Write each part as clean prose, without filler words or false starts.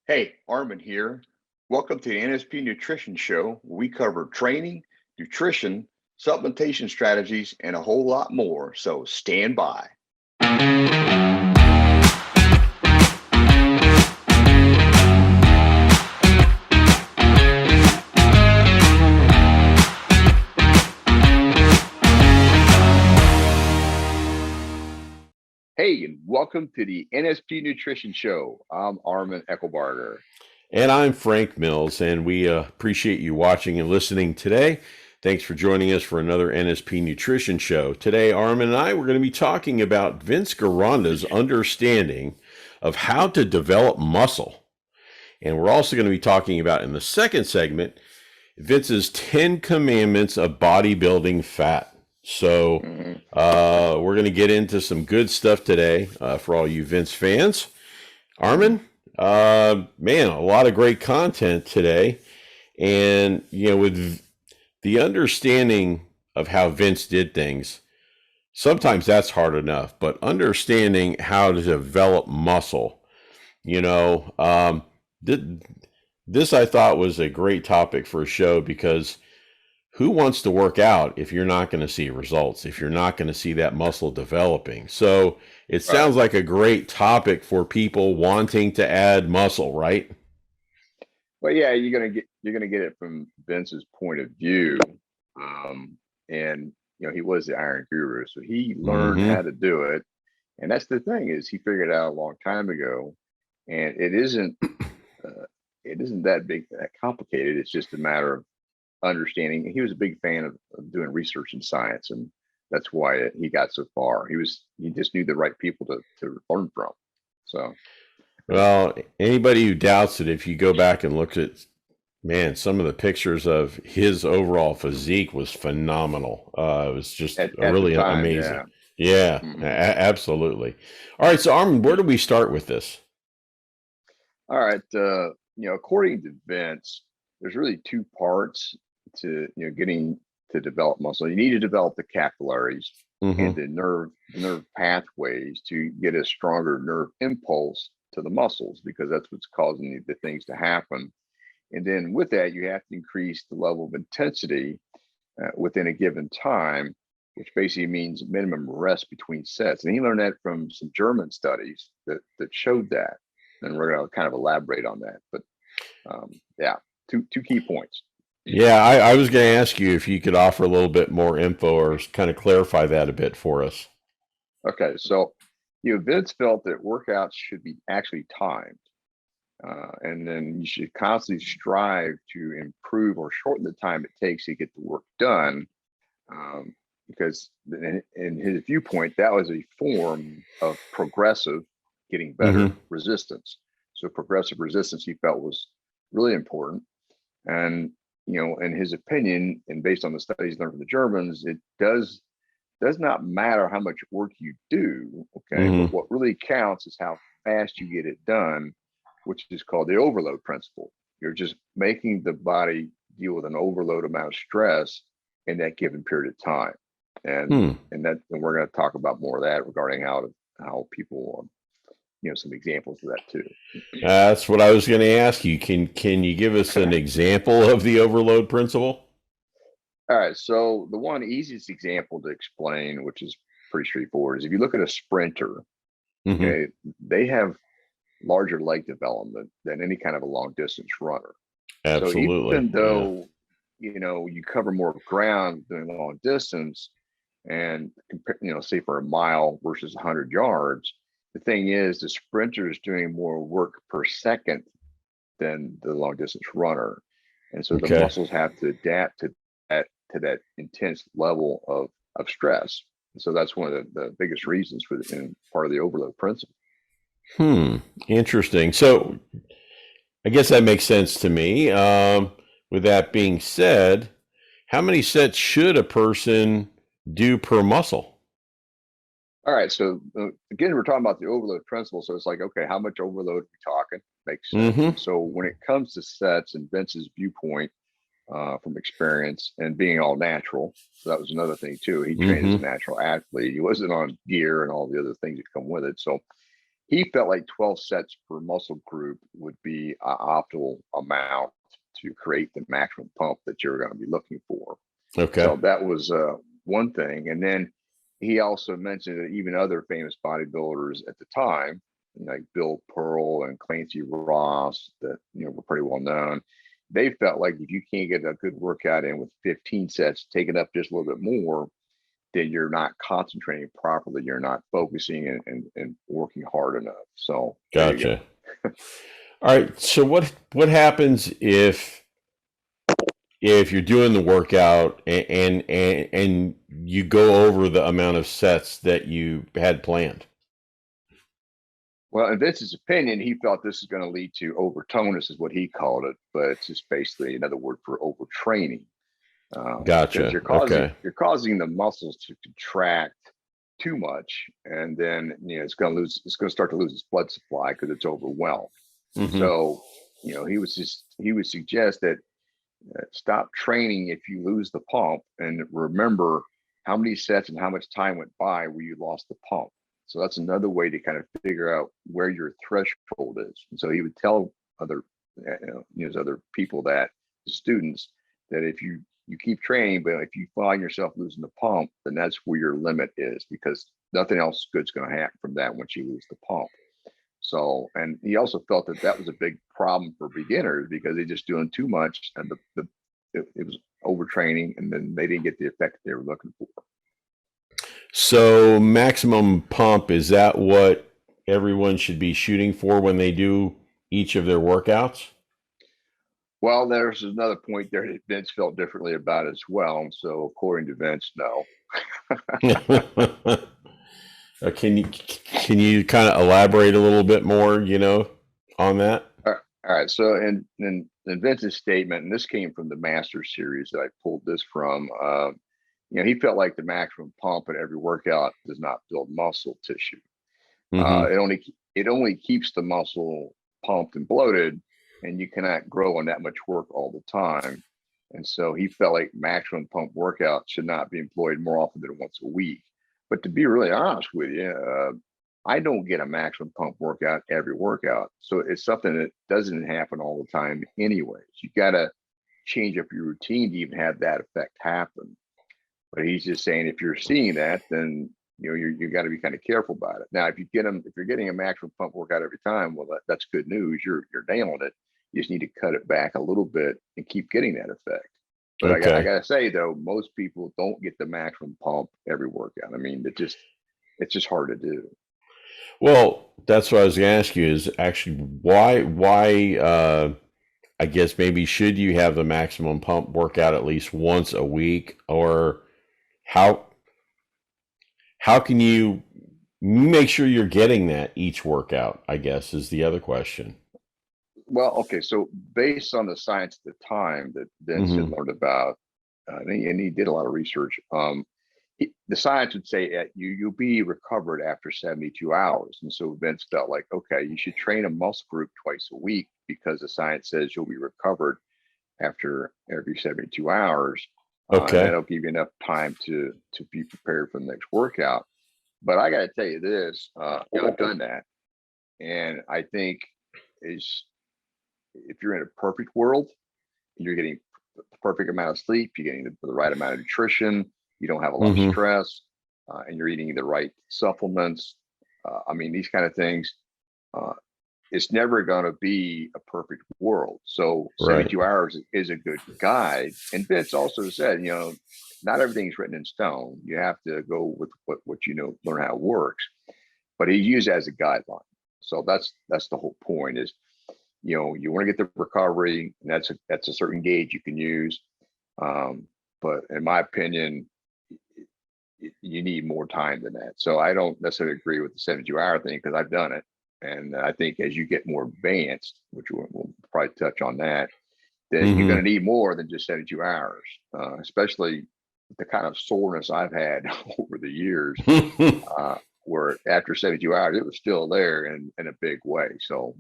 Hey, Armin here. Welcome to the NSP Nutrition Show, where we cover training, nutrition, supplementation strategies, and a whole lot more. So stand by. Hey, and welcome to the NSP Nutrition Show. I'm Armin Eckelbarger. And I'm Frank Mills, and we appreciate you watching and listening today. Thanks for joining us for another NSP Nutrition Show. Today, Armin and I, we're going to be talking about Vince Gironda's understanding of how to develop muscle. And we're also going to be talking about, in the second segment, Vince's 10 Commandments of Bodybuilding Fat. So we're going to get into some good stuff today for all you Vince fans. Armin? Man, a lot of great content today. And, with the understanding of how Vince did things, sometimes that's hard enough, but understanding how to develop muscle, this I thought was a great topic for a show, because who wants to work out if you're not going to see results, if you're not going to see that muscle developing? So it sounds like a great topic for people wanting to add muscle, right? Well, yeah, you're gonna get it from Vince's point of view, and he was the Iron Guru, so he learned how to do it. And that's the thing, is he figured it out a long time ago, and it isn't that complicated. It's just a matter of understanding. He was a big fan of doing research in science, and that's why he got so far. He just knew the right people to learn from. So, well, anybody who doubts it, if you go back and look at, man, some of the pictures of his overall physique was phenomenal. It was just really amazing. Yeah, absolutely. All right, so Armin, where do we start with this? All right, according to Vince, there's really two parts to getting to develop muscle. You need to develop the capillaries and the nerve pathways to get a stronger nerve impulse to the muscles, because that's what's causing the things to happen. And then with that, you have to increase the level of intensity within a given time, which basically means minimum rest between sets. And he learned that from some German studies that showed that. And we're going to kind of elaborate on that. But yeah, two key points. Yeah, I was going to ask you if you could offer a little bit more info or kind of clarify that a bit for us. Okay, so Vince felt that workouts should be actually timed, and then you should constantly strive to improve or shorten the time it takes to get the work done, because in his viewpoint, that was a form of progressive, getting better resistance. So progressive resistance, he felt, was really important. And in his opinion, and based on the studies learned from the Germans, it does not matter how much work you do, okay? But what really counts is how fast you get it done, which is called the overload principle. You're just making the body deal with an overload amount of stress in that given period of time. And we're going to talk about more of that regarding how people some examples of that too. That's what I was going to ask you. Can you give us an example of the overload principle? All right. So the one easiest example to explain, which is pretty straightforward, is if you look at a sprinter, okay, they have larger leg development than any kind of a long distance runner. Absolutely. So even though, you cover more ground doing long distance, and say for a mile versus 100 yards, the thing is, the sprinter is doing more work per second than the long distance runner. And so the muscles have to adapt to that intense level of stress. And so that's one of the biggest reasons for part of the overload principle. Interesting. So I guess that makes sense to me. With that being said, how many sets should a person do per muscle? All right. So again, we're talking about the overload principle. So it's like, okay, how much overload are we talking? Makes sense. So when it comes to sets, and Vince's viewpoint from experience and being all natural, so that was another thing too. He trained as a natural athlete. He wasn't on gear and all the other things that come with it. So he felt like 12 sets per muscle group would be an optimal amount to create the maximum pump that you're going to be looking for. Okay. So that was one thing. And then he also mentioned that even other famous bodybuilders at the time, like Bill Pearl and Clancy Ross, that were pretty well known, they felt like if you can't get a good workout in with 15 sets, take it up just a little bit more, then you're not concentrating properly. You're not focusing and working hard enough. So there you Gotcha. All right. So what happens if you're doing the workout and you go over the amount of sets that you had planned? Well, in Vince's opinion, he felt this is going to lead to overtonus, is what he called it, but it's just basically another word for overtraining, because Gotcha. Okay. you're causing the muscles to contract too much, and then it's going to start to lose its blood supply because it's overwhelmed. Mm-hmm. So he would suggest that stop training if you lose the pump, and remember how many sets and how much time went by where you lost the pump. So that's another way to kind of figure out where your threshold is. And so he would tell other other people, that the students, that if you keep training, but if you find yourself losing the pump, then that's where your limit is, because nothing else good's going to happen from that once you lose the pump. So, and he also felt that that was a big problem for beginners, because they're just doing too much, and it was overtraining, and then they didn't get the effect they were looking for. So maximum pump, is that what everyone should be shooting for when they do each of their workouts? Well, there's another point there that Vince felt differently about as well. So, according to Vince, no. Can you kind of elaborate a little bit more, on that? All right. So, in Vince's statement, and this came from the Master Series that I pulled this from, he felt like the maximum pump at every workout does not build muscle tissue. Mm-hmm. It only keeps the muscle pumped and bloated, and you cannot grow on that much work all the time. And so he felt like maximum pump workout should not be employed more often than once a week. But to be really honest with you, I don't get a maximum pump workout every workout. So it's something that doesn't happen all the time anyways. You got to change up your routine to even have that effect happen. But he's just saying, if you're seeing that, then you got to be kind of careful about it. Now, if you're getting a maximum pump workout every time, well, that's good news. You're nailing it. You just need to cut it back a little bit and keep getting that effect. But I Okay. gotta say though, most people don't get the maximum pump every workout. I mean, it's just hard to do. Well, that's what I was going to ask you, is actually why I guess maybe should you have the maximum pump workout at least once a week, or how can you make sure you're getting that each workout, I guess, is the other question. Well, okay, so based on the science at the time that Vince had Mm-hmm. learned about, and he did a lot of research. The science would say you'll be recovered after 72 hours, and so Vince felt like, okay, you should train a muscle group twice a week, because the science says you'll be recovered after every 72 hours, and Okay. that'll give you enough time to be prepared for the next workout. But I got to tell you this, I've done that, and I think is if you're in a perfect world, you're getting the perfect amount of sleep, you're getting the right amount of nutrition, you don't have a lot of Mm-hmm. stress, and you're eating the right supplements. I mean, these kind of things. Uh, it's never going to be a perfect world. So Right. 72 hours is a good guide. And Vince also said, not everything's written in stone. You have to go with what learn how it works. But he used it as a guideline. So that's the whole point is, you want to get the recovery, and that's a certain gauge you can use. But in my opinion, you need more time than that. So I don't necessarily agree with the 72-hour thing, because I've done it. And I think as you get more advanced, which we'll probably touch on that, then you're going Mm-hmm. to need more than just 72 hours, especially the kind of soreness I've had over the years, where after 72 hours, it was still there in a big way. So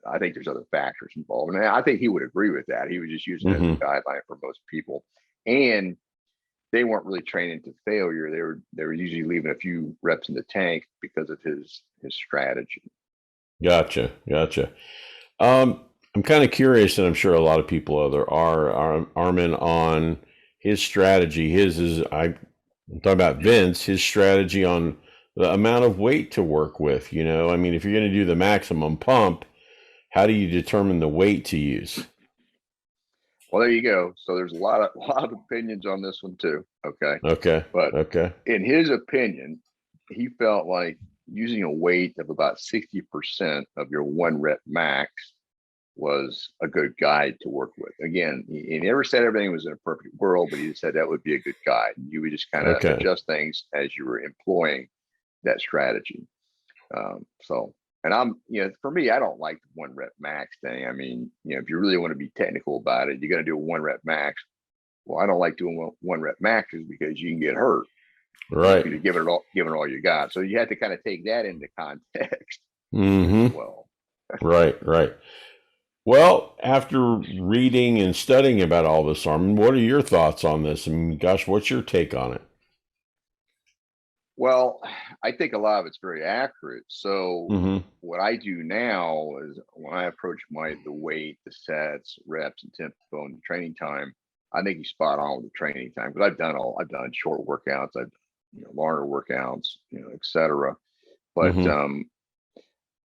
I think there's other factors involved. And I think he would agree with that. He was just using it as Mm-hmm. a guideline for most people. And they weren't really training to failure. They were usually leaving a few reps in the tank because of his strategy. Gotcha. Gotcha. Um, I'm kind of curious, and I'm sure a lot of people other are Armin on his strategy. I'm talking about Vince, his strategy on the amount of weight to work with. I mean, if you're going to do the maximum pump, how do you determine the weight to use? Well, there you go. So there's a lot of lot of opinions on this one too. Okay, Okay. but Okay. in his opinion, he felt like using a weight of about 60% of your 1 rep max was a good guide to work with. Again, he never said everything was in a perfect world, but he said that would be a good guide. You would just kind of Okay. adjust things as you were employing that strategy. So, and for me, I don't like the 1 rep max thing. I mean, if you really want to be technical about it, you're going to do a 1 rep max. Well, I don't like doing 1 rep maxes because you can get hurt if Right. you give it all you got. So you have to kind of take that into context as Mm-hmm. well. Right. Right. Well, after reading and studying about all this, Armin, what are your thoughts on this? I mean, gosh, what's your take on it? Well, I think a lot of it's very accurate. So Mm-hmm. what I do now is when I approach the weight, the sets, reps, and tempo and the training time, I think he's spot on with the training time because I've done short workouts, I've longer workouts, etc. But Mm-hmm.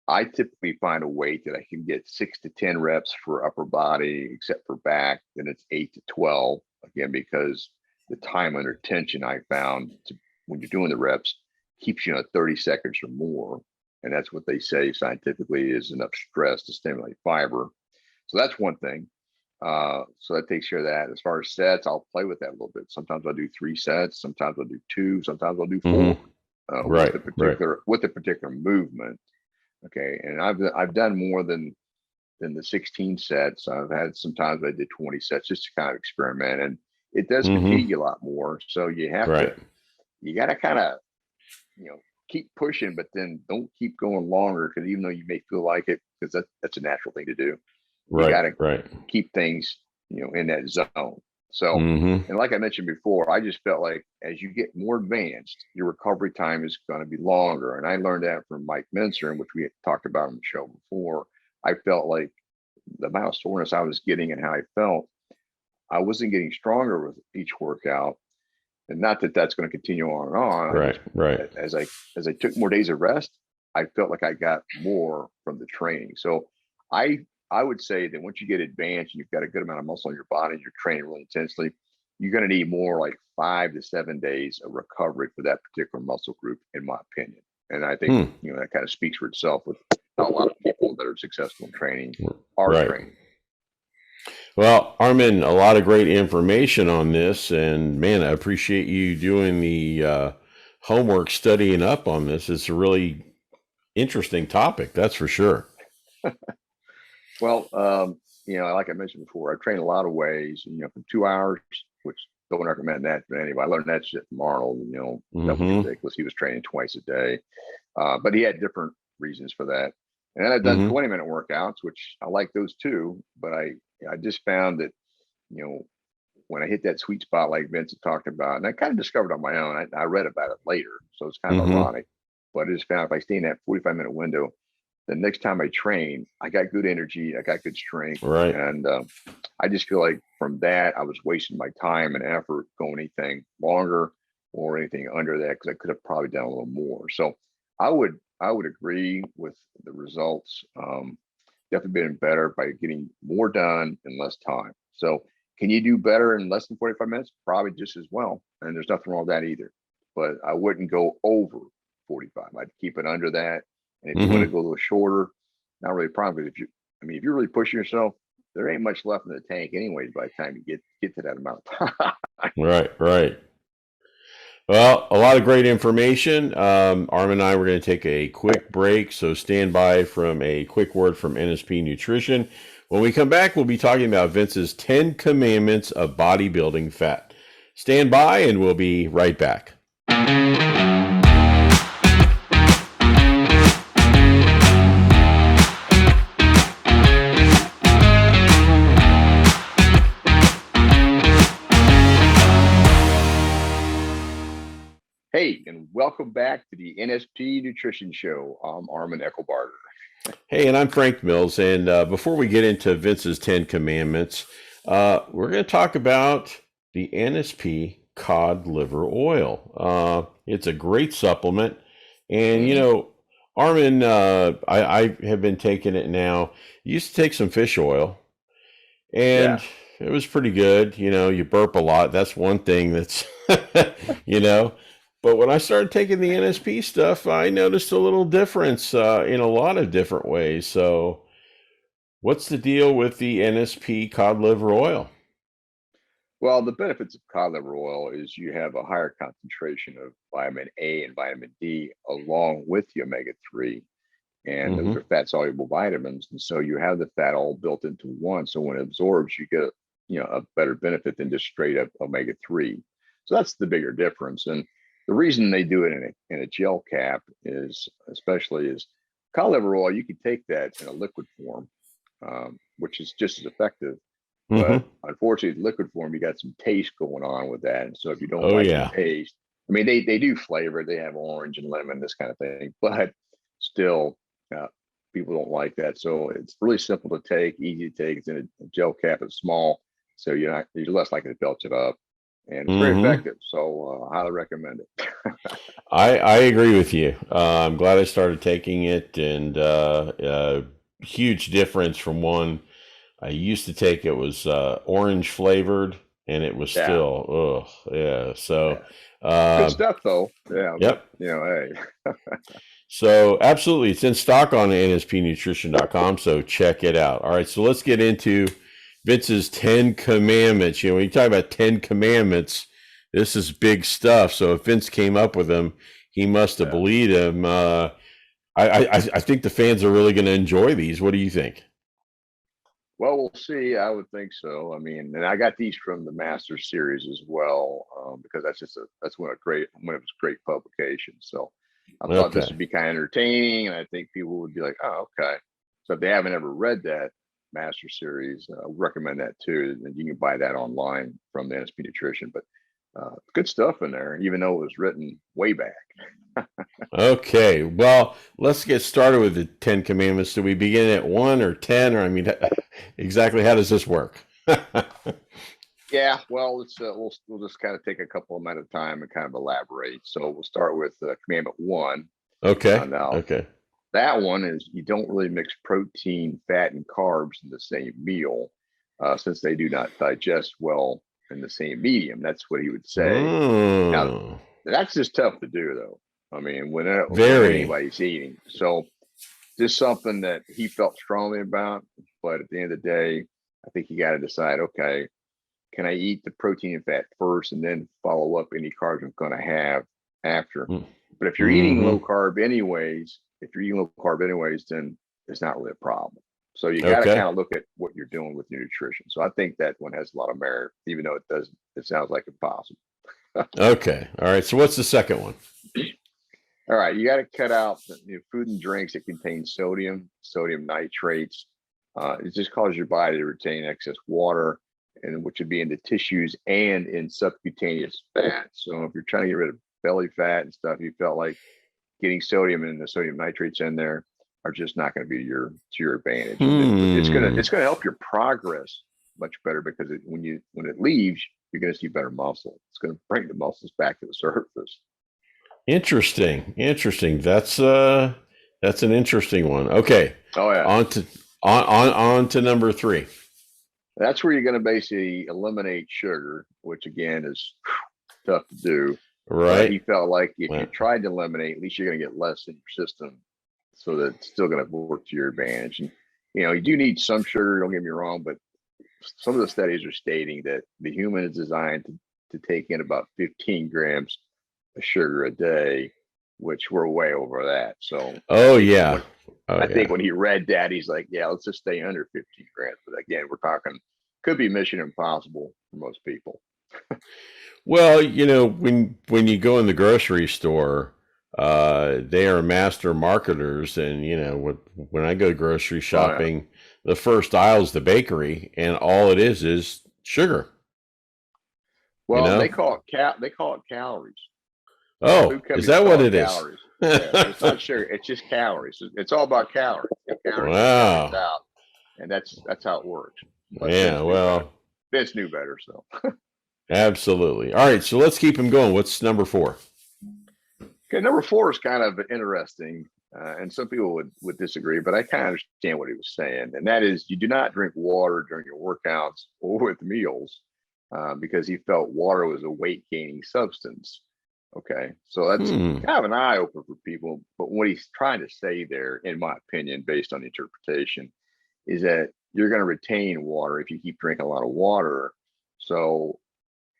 I typically find a weight that I can get 6 to 10 reps for upper body, except for back. Then it's 8 to 12 again because the time under tension I found when you're doing the reps keeps you at 30 seconds or more, and that's what they say scientifically is enough stress to stimulate fiber. So that's one thing. So that takes care of that. As far as sets, I'll play with that a little bit. Sometimes I'll do 3 sets, sometimes I'll do 2, sometimes I'll do 4 Mm-hmm. Right. Right. with the particular movement. Okay, and I've done more than the 16 sets. I've had sometimes I did 20 sets just to kind of experiment, and it does Mm-hmm. fatigue a lot more. So Right. you got to kind of keep pushing, but then don't keep going longer because even though you may feel like it, because that's a natural thing to do, you got Right. to Right. keep things in that zone. So, Mm-hmm. and like I mentioned before, I just felt like as you get more advanced, your recovery time is going to be longer. And I learned that from Mike Mincer, which we had talked about on the show before. I felt like the amount of soreness I was getting and how I felt, I wasn't getting stronger with each workout. And not that that's going to continue on and on. I Right. just Right. as I took more days of rest, I felt like I got more from the training. So I I would say that once you get advanced and you've got a good amount of muscle in your body and you're training really intensely, you're going to need more like 5 to 7 days of recovery for that particular muscle group, in my opinion. And I think Hmm. that kind of speaks for itself with how a lot of people that are successful in training are Right. training. Well, Armin, a lot of great information on this, and man, I appreciate you doing the homework, studying up on this. It's a really interesting topic, that's for sure. Well, like I mentioned before, I've trained a lot of ways, from 2 hours, which don't recommend that to anybody. I learned that shit from Arnold, that was Mm-hmm. ridiculous. He was training twice a day. But he had different reasons for that. And then I've done Mm-hmm. 20-minute workouts, which I like those too. But I just found that, you know, when I hit that sweet spot like Vince had talked about, and I kind of discovered on my own, I read about it later. So it's kind of Mm-hmm. ironic. But I just found if I stay in that 45-minute window, the next time I train, I got good energy, I got good strength. Right. And I just feel like from that, I was wasting my time and effort going anything longer or anything under that because I could have probably done a little more. So I would agree with the results. Definitely been better by getting more done in less time. So can you do better in less than 45 minutes? Probably just as well. And there's nothing wrong with that either. But I wouldn't go over 45. I'd keep it under that. And if you want to Mm-hmm. go a little shorter, not really a problem. Because if you're really pushing yourself, there ain't much left in the tank anyways by the time you get to that amount of time. Right. Right. Well, a lot of great information. Arm and I were going to take a quick break, so stand by from a quick word from NSP Nutrition. When we come back, we'll be talking about Vince's 10 Commandments of Bodybuilding Fat. Stand by, and we'll be right back. Hey, and welcome back to the NSP Nutrition Show. I'm Armin Eckelbarger. Hey, and I'm Frank Mills. And before we get into Vince's 10 Commandments, we're going to talk about the Nsp Cod Liver Oil. It's a great supplement. And, Hmm. Armin, I have been taking it now. Used to take some fish oil, Yeah. and it was pretty good. You burp a lot. That's one thing that's, you know. But when I started taking the NSP stuff, I noticed a little difference in a lot of different ways. So, what's the deal with the NSP cod liver oil? Well, the benefits of cod liver oil is you have a higher concentration of vitamin A and vitamin D along with the omega-3. And those Hmm. are fat soluble vitamins. And so you have the fat all built into one. So when it absorbs, you get a better benefit than just straight up omega-3. So that's the bigger difference. And the reason they do it in a gel cap is especially is cod liver oil, you can take that in a liquid form, which is just as effective. But Hmm. unfortunately, the liquid form, you got some taste going on with that. And so if you don't Oh, like the yeah. taste, I mean, they do flavor, they have orange and lemon, this kind of thing, but still, uh, people don't like that. So it's really simple to take, easy to take. It's in a gel cap, it's small, so you're less likely to belch it up, and it's very Hmm. effective. So highly recommend it. I agree with you. I'm glad I started taking it, and huge difference from one I used to take. It was orange flavored, and it was Yeah, still, yeah. So, yeah, good uh, stuff though. Yeah, but yep. hey, So, absolutely, it's in stock on nspnutrition.com. So check it out. All right, so let's get into Vince's 10 Commandments. When you talk about 10 Commandments, this is big stuff. So if Vince came up with them, he must have yeah. believed him. I think the fans are really going to enjoy these. What do you think? Well, we'll see. I would think so. I mean, and I got these from the Master Series as well, because that's one of its great publications. So I thought this Okay. would be kind of entertaining, and I think people would be like, "Oh, okay." So if they haven't ever read that Master Series, I would recommend that too. And you can buy that online from the NSP Nutrition. But good stuff in there, even though it was written way back. Okay. Well, let's get started with the 10 Commandments. Do we begin at 1 or 10? Or, I mean, exactly how does this work? Yeah, well, we'll just kind of take a couple of them at a time and kind of elaborate. So we'll start with Commandment One. Okay. Now, Okay. that one is you don't really mix protein, fat, and carbs in the same meal, since they do not digest well in the same medium. That's what he would say. Now, Oh, that's just tough to do, though. I mean, when very. anybody's eating, so just something that he felt strongly about. But at the end of the day, I think you got to decide, okay, can I eat the protein and fat first and then follow up any carbs I'm going to have after? But if you're eating Mm-hmm. low carb anyways, then it's not really a problem. So you got to Okay. kind of look at what you're doing with your nutrition. So I think that one has a lot of merit, even though it sounds like impossible. Okay. All right. So what's the second one? All right, you got to cut out food and drinks that contain sodium nitrates. It just causes your body to retain excess water, and which would be in the tissues and in subcutaneous fat. So if you're trying to get rid of belly fat and stuff, you felt like getting sodium and the sodium nitrates in there are just not going to be to your advantage. And then Hmm. it's gonna help your progress much better because when it leaves, you're going to see better muscle. It's going to bring the muscles back to the surface. Interesting. Interesting. That's an interesting one. Okay. Oh yeah. On to on to number 3. That's where you're going to basically eliminate sugar, which again is tough to do. But he Right? felt like if you Well, tried to eliminate, at least you're going to get less in your system, so that it's still going to work to your advantage. And you do need some sugar. Don't get me wrong, but some of the studies are stating that the human is designed to take in about 15 grams of sugar a day, which we're way over that. So oh yeah. Oh I think yeah. when he read that, he's like, yeah, let's just stay under 15 grams. But again, we're talking could be mission impossible for most people. Well, when you go in the grocery store, they are master marketers, and when I go grocery Oh yeah. shopping, the first aisle is the bakery, and all it is sugar. You Well, know? they call it calories. Oh, Food is companies that call what it it is? calories. Yeah, it's not sugar. It's just calories. It's all about calories. Calories in, calories Wow. out, and that's how it works. But Yeah, well, Vince knew better. So absolutely. All right, so let's keep him going. What's number 4? okay, number 4 is kind of interesting, and some people would disagree, but I kind of understand what he was saying, and that is you do not drink water during your workouts or with meals, because he felt water was a weight gaining substance. Okay, so that's Hmm. kind of an eye opener for people. But what he's trying to say there, in my opinion, based on the interpretation, is that you're going to retain water if you keep drinking a lot of water. So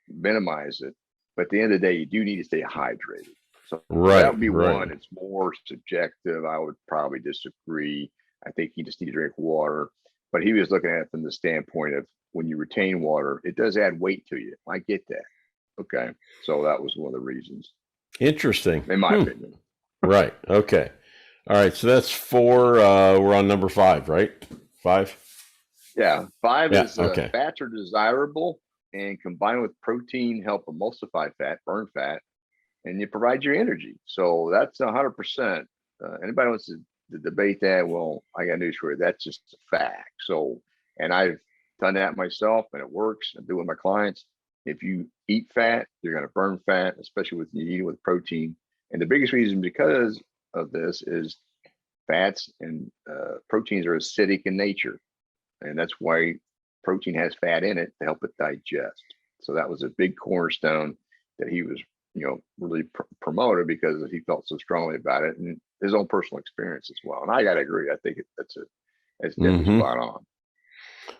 minimize it. But at the end of the day, you do need to stay hydrated. So that Right, would be right. one. It's more subjective. I would probably disagree. I think you just need to drink water. But he was looking at it from the standpoint of when you retain water, it does add weight to you. I get that. Okay. So that was one of the reasons, Interesting. in my opinion. Right. Okay. All right. So that's 4. We're on number 5, right? 5. Yeah. 5 Yeah. is Okay. fats are desirable and combined with protein help emulsify fat, burn fat, and you provide your energy. So that's 100%. Anybody wants to debate that? Well, I got news for you. That's just a fact. So, and I've done that myself, and it works. I do it with my clients. If you eat fat, you're going to burn fat, especially with you eating with protein. And the biggest reason because of this is fats and proteins are acidic in nature, and that's why protein has fat in it to help it digest. So that was a big cornerstone that he was, really promoted because he felt so strongly about it and his own personal experience as well. And I got to agree. I think that's definitely Mm-hmm. spot on.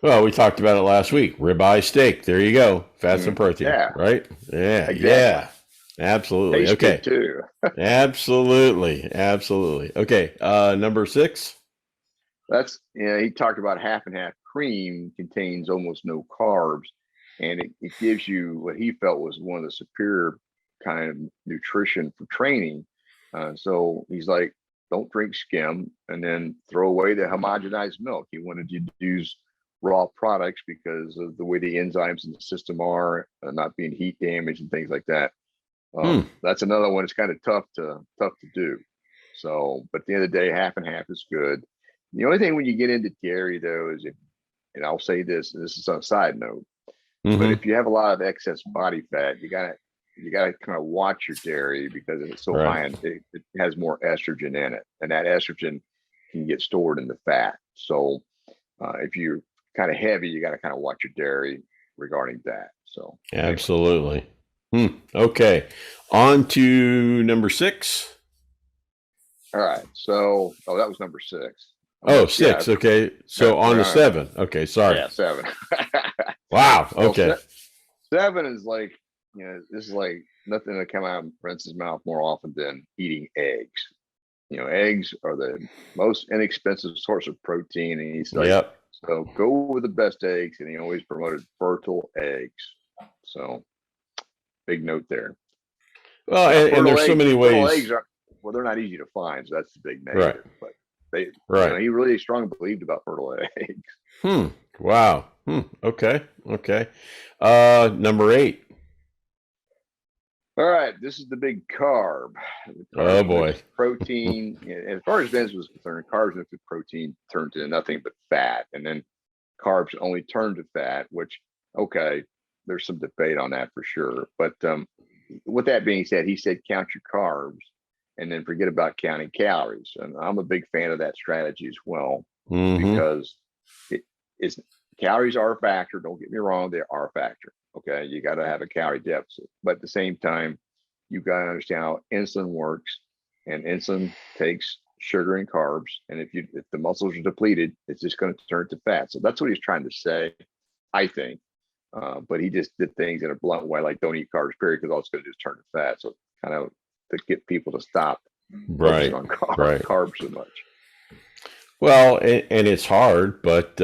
Well, we talked about it last week. Ribeye steak. There you go. Fats and protein. Yeah, Right? Yeah. exactly. Yeah. Absolutely. Tastes Okay. good too. Absolutely. Absolutely. Okay. Number 6. That's, he talked about half and half cream contains almost no carbs, and it gives you what he felt was one of the superior kind of nutrition for training. So he's like, don't drink skim and then throw away the homogenized milk. He wanted you to use raw products because of the way the enzymes in the system are, not being heat damaged and things like that. That's another one. It's kind of tough to do. So, but at the end of the day, half and half is good. The only thing when you get into dairy though is if, and I'll say this, and this is on a side note, but Mm-hmm. if you have a lot of excess body fat, you gotta kind of watch your dairy because it's so high Right. and it has more estrogen in it, and that estrogen can get stored in the fat. So if you're kind of heavy, you got to kind of watch your dairy regarding that. So anyway, Absolutely. Okay. On to number 6. all right. So that was number 6. Oh, Yeah, 6. Okay. So on to 7. Okay. Sorry. yeah, 7. Wow. Well, Okay. 7 is like, this is like nothing to come out of Prince's mouth more often than eating eggs. Eggs are the most inexpensive source of protein. And he's like, Yep. so go with the best eggs. And he always promoted fertile eggs. So big note there. Well, Now, and there's so many fertile eggs ways. are, well, they're not easy to find. So that's the big Right. negative. But they, Right. he really strongly believed about fertile eggs. Wow. Okay. Okay. Number 8. All right, this is the big carb. The Oh carbs boy. mixed protein. As far as Vince was concerned, carbs mixed with protein turned to nothing but fat, and then carbs only turn to fat. Which, okay, there's some debate on that for sure. But with that being said, he said count your carbs, and then forget about counting calories. And I'm a big fan of that strategy as well Mm-hmm. because it is calories are a factor. Don't get me wrong, they are a factor. Okay, you got to have a calorie deficit, but at the same time, you got to understand how insulin works, and insulin takes sugar and carbs, and if the muscles are depleted, it's just going to turn to fat. So that's what he's trying to say, I think. But he just did things in a blunt way, like don't eat carbs, period, because all it's going to do is turn to fat. So kind of to get people to stop focusing Right. on Right. carbs so much. Well, and it's hard, but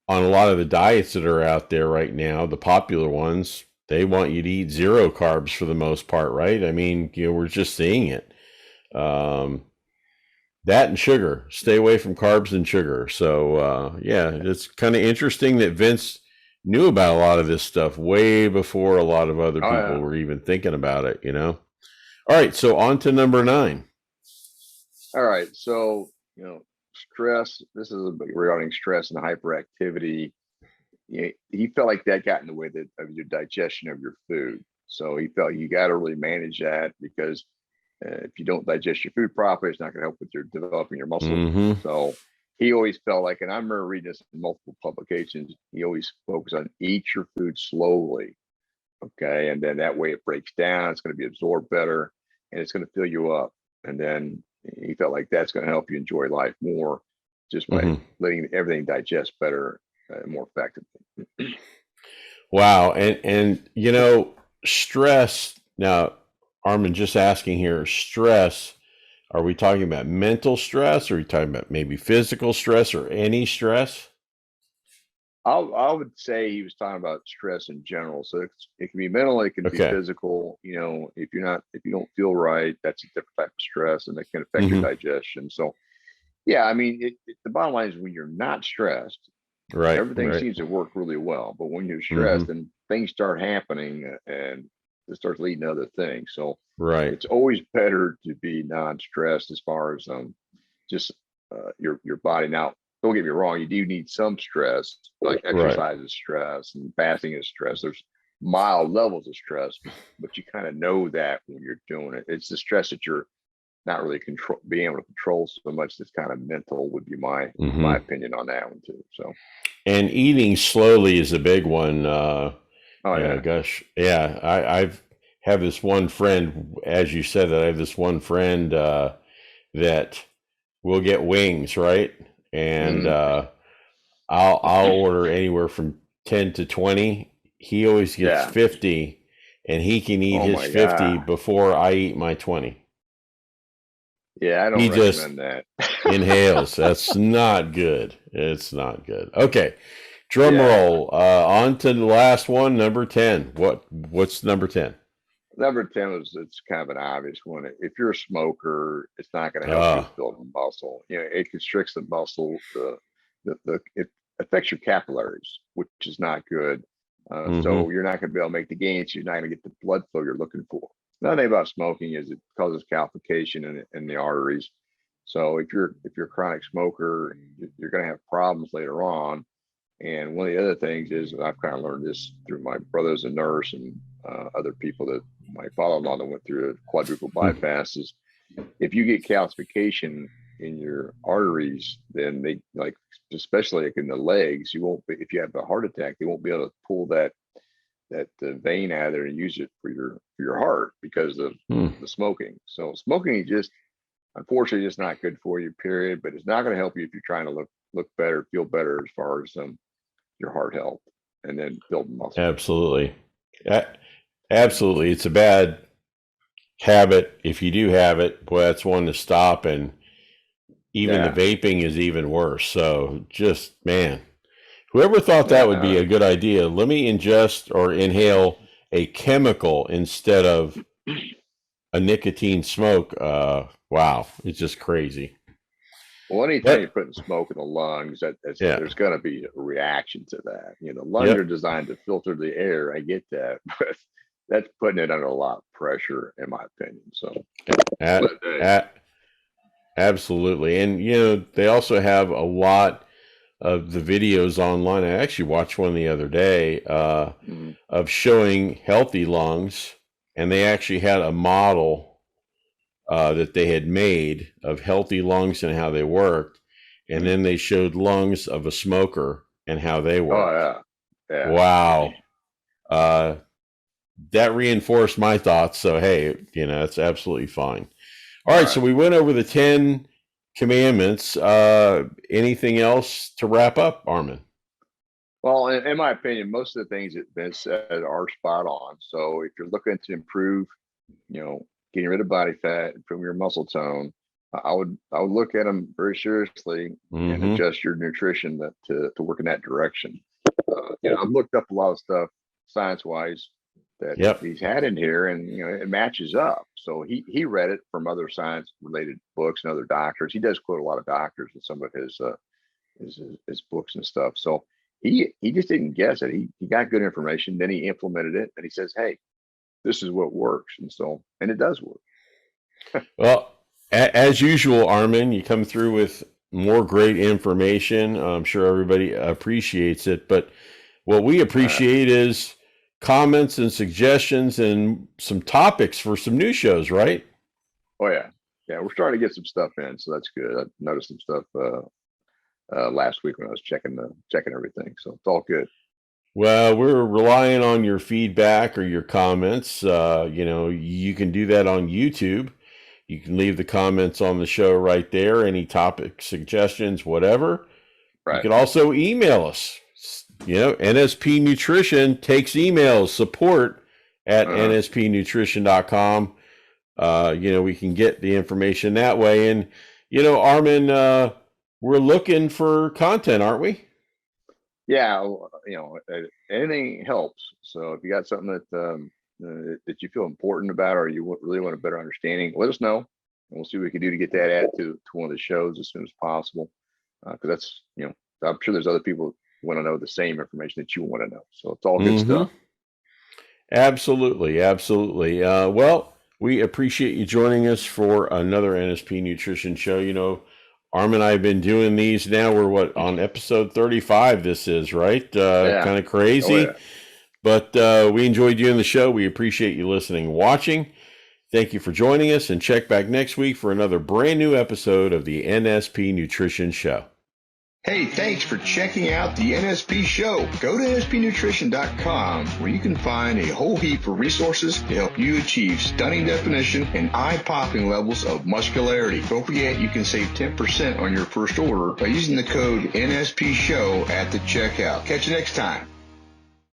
on a lot of the diets that are out there right now, the popular ones, they want you to eat 0 carbs for the most part, right? I mean, we're just seeing it. That and sugar. Stay away from carbs and sugar. So, yeah, it's kind of interesting that Vince knew about a lot of this stuff way before a lot of other Oh people yeah. were even thinking about it, All right, so on to number 9. All right. So, stress, this is regarding stress and hyperactivity. He felt like that got in the way of your digestion of your food. So he felt you got to really manage that because if you don't digest your food properly, it's not going to help with your developing your muscle. Mm-hmm. So he always felt like, and I remember reading this in multiple publications, he always focused on eat your food slowly. Okay. And then that way it breaks down, it's going to be absorbed better and it's going to fill you up. And then he felt like that's going to help you enjoy life more just by Mm-hmm. letting everything digest better and more effectively. Wow. And stress. Now, Armin, just asking here, stress. Are we talking about mental stress? Or are we talking about maybe physical stress or any stress? I would say he was talking about stress in general. So it can be mental, it can be Okay. physical. If you don't feel right, that's a different type of stress, and it can affect your Mm-hmm. digestion. So yeah, I mean, the bottom line is when you're not stressed, Right. everything Right. seems to work really well. But when you're Mm-hmm. stressed, and things start happening, and it starts leading to other things. So Right. it's always better to be non-stressed as far as just your body. Now, don't get me wrong, you do need some stress, like Right. exercise is stress and fasting is stress. There's mild levels of stress, but you kind of know that when you're doing it. It's the stress that you're not really being able to control so much. That's kind of mental would be my Mm-hmm. opinion on that one too. So, And eating slowly is a big one. oh yeah, Gosh, yeah. I've have this one friend, as you said, that I have this one friend that will get wings, right? And mm, I'll order anywhere from 10 to 20. He always gets yeah. 50, and he can eat Oh his my 50 god, before I eat my 20. yeah. I don't He just recommend that. inhales. That's not good. It's not good. Okay. Drum Yeah. roll. On to the last one, number 10. What's number 10? Number 10 is it's kind of an obvious one. If you're a smoker, it's not going to help you Uh, with building muscle. It constricts the muscle. It affects your capillaries, which is not good. mm-hmm. So you're not going to be able to make the gains. You're not going to get the blood flow you're looking for. Another thing about smoking is it causes calcification in the arteries. So if you're a chronic smoker, you're going to have problems later on. And one of the other things is I've kind of learned this through my brother's a nurse and other people that my father-in-law that went through a quadruple bypass is if you get calcification in your arteries, then they like, especially like in the legs, you won't be, if you have a heart attack, they won't be able to pull that vein out of there and use it for your heart because of Mm. the smoking. So smoking is just unfortunately just not good for you, period. But it's not going to help you if you're trying to look better, feel better as far as your heart health and then building muscle. Absolutely. A- Absolutely. It's a bad habit. If you do have it, boy, that's one to stop. And even the Yeah. vaping is even worse. So just, man, whoever thought that would be Yeah. a good idea? Let me ingest or inhale a chemical instead of a nicotine smoke. Wow, it's just crazy. Well, anytime you That, put in smoke in the lungs, yeah, there's going to be a reaction to that. The lungs are yep, designed to filter the air. I get that, but that's putting it under a lot of pressure, in my opinion. So, at, but hey, at, absolutely. And they also have a lot of the videos online. I actually watched one the other day mm, of showing healthy lungs, and they actually had a model that they had made of healthy lungs and how they worked. And mm. then they showed lungs of a smoker and how they Oh worked. yeah, yeah, Wow. Uh, that reinforced my thoughts. So, hey, it's absolutely fine. All all right. So right. we went over the 10 commandments. Anything else to wrap up, Armin? Well, in my opinion, most of the things that Vince said are spot on. So if you're looking to improve, getting rid of body fat, improve your muscle tone, I would look at them very seriously and Mm-hmm. adjust your nutrition to work in that direction. I've looked up a lot of stuff science wise that Yep. he's had in here, and it matches up. So he read it from other science related books and other doctors. He does quote a lot of doctors in some of his books and stuff. So he just didn't guess it. He got good information, then he implemented it, and he says, "Hey, this is what works," and it does work. Well, as usual, Armin, you come through with more great information. I'm sure everybody appreciates it, but what we Uh, appreciate is comments and suggestions and some topics for some new shows, right? oh yeah, yeah, we're starting to get some stuff in, so that's good. I noticed some stuff last week when I was checking everything, so it's all good. Well, we're relying on your feedback or your comments. You can do that on YouTube. You can leave the comments on the show right there, any topic suggestions, whatever. You Right. can also email us. NSP Nutrition takes emails, support at Uh-huh. nspnutrition.com. We can get the information that way. And, Armin, we're looking for content, aren't we? Yeah, anything helps. So if you got something that you feel important about, or you really want a better understanding, let us know, and we'll see what we can do to get that added to one of the shows as soon as possible. Because that's, I'm sure there's other people who want to know the same information that you want to know. So it's all good Mm-hmm. stuff. Absolutely. Absolutely. Well, we appreciate you joining us for another NSP Nutrition show. Arm and I have been doing these now. We're on episode 35 this is, right? Yeah. Kind of Oh yeah. crazy, but we enjoyed doing the show. We appreciate you listening and watching. Thank you for joining us, and check back next week for another brand new episode of the NSP Nutrition Show. Hey, thanks for checking out the NSP show. Go to nspnutrition.com where you can find a whole heap of resources to help you achieve stunning definition and eye-popping levels of muscularity. Don't forget you can save 10% on your first order by using the code NSP show at the checkout. Catch you next time.